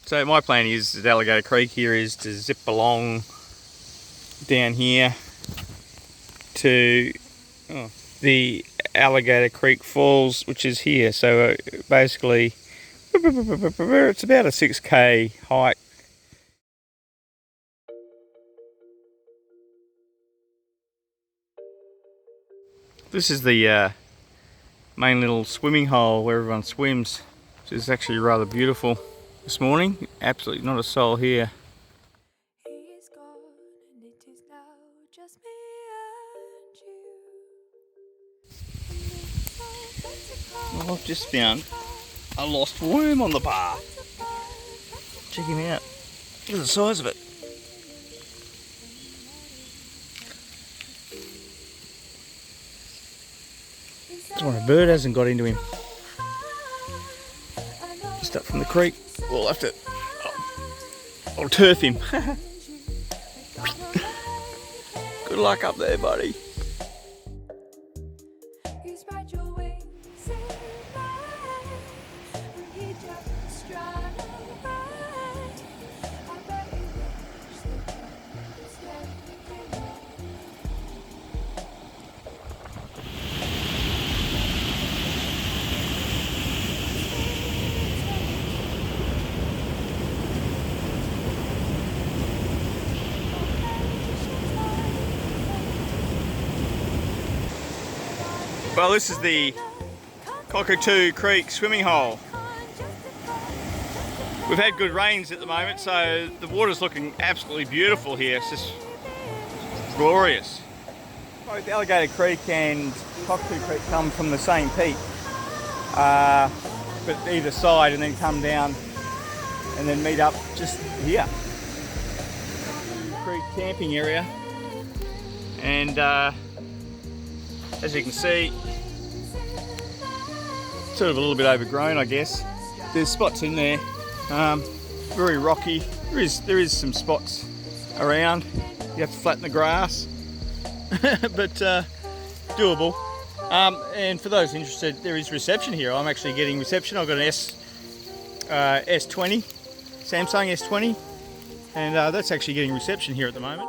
So my plan is at Alligator Creek here is to zip along down here to the Alligator Creek Falls, which is here. So basically it's about a 6k hike. This is the main little swimming hole where everyone swims, which is actually rather beautiful. This morning, absolutely not a soul here. Well, I've just found a lost worm on the bar. Check him out. Look at the size of it. That's why a bird hasn't got into him. Just up from the creek. We'll have to... I'll turf him. Good luck up there, buddy. Well, this is the Cockatoo Creek swimming hole. We've had good rains at the moment, so the water's looking absolutely beautiful here. It's just glorious. Both Alligator Creek and Cockatoo Creek come from the same peak, but either side, and then come down and then meet up just here. Creek camping area, and as you can see, sort of a little bit overgrown, I guess. There's spots in there, very rocky. There is some spots around. You have to flatten the grass, but doable. And for those interested, there is reception here. I'm actually getting reception. I've got an S20, Samsung S20, and that's actually getting reception here at the moment.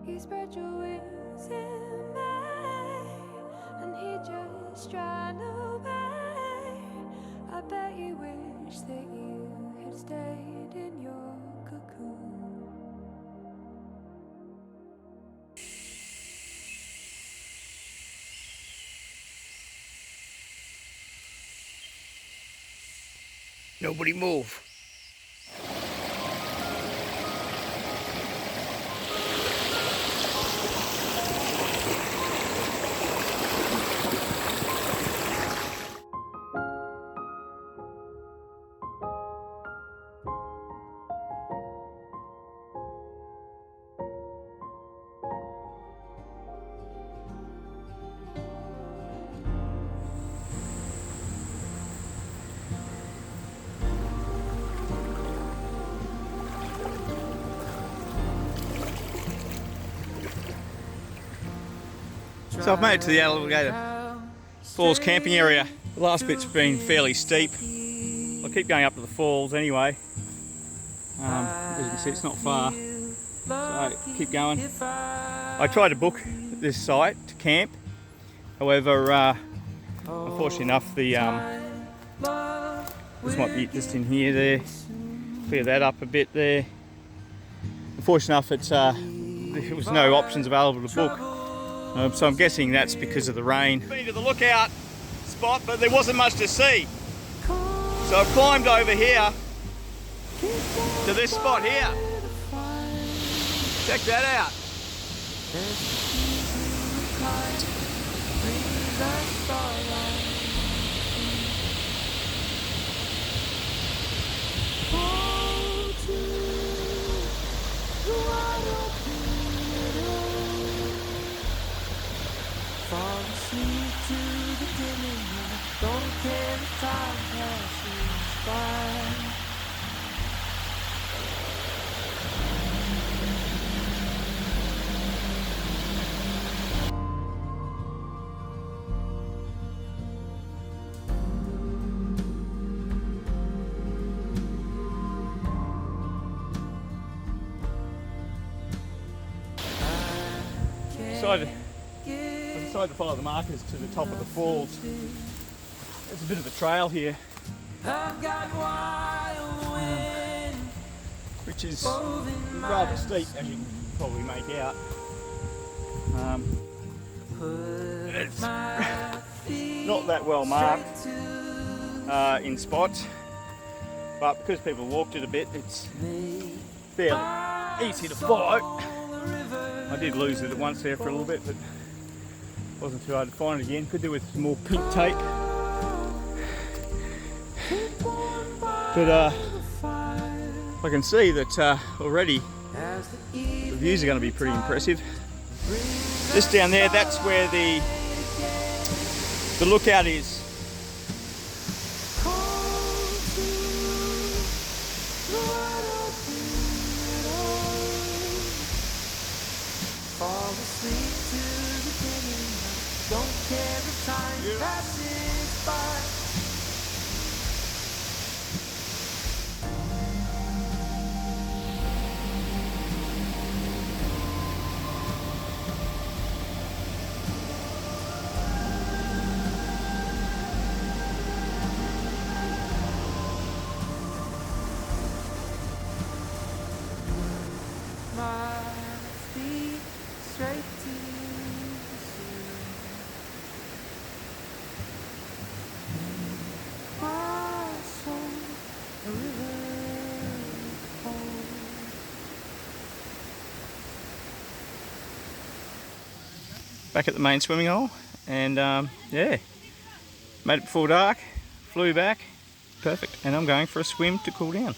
You spread your wings in May, and he just ran away. I bet you wish that you had stayed in your cocoon. Nobody move. So I've made it to the Alligator Falls camping area. The last bit's been fairly steep. I'll keep going up to the falls anyway. As you can see, it's not far, so keep going. I tried to book this site to camp, however, unfortunately enough, the this might be just in here there. Clear that up a bit there. Unfortunately enough, there was no options available to book. So I'm guessing that's because of the rain. Been to the lookout spot, but there wasn't much to see. So I've climbed over here to this spot here. Check that out. Fall asleep to time passes by. I decided to follow the markers to the top of the falls. There's a bit of a trail here, which is rather steep, as you can probably make out. It's not that well marked in spots, but because people walked it a bit, it's fairly easy to follow. I did lose it at once there for a little bit, but it wasn't too hard to find it again. Could do with some more pink tape. But I can see that already the views are going to be pretty impressive. Just down there, that's where the lookout is. Fall asleep to the beginning. Don't care if time passes by. My feet straight to the sea. My soul, a river home. Back at the main swimming hole, and yeah, made it before dark, flew back, perfect, and I'm going for a swim to cool down.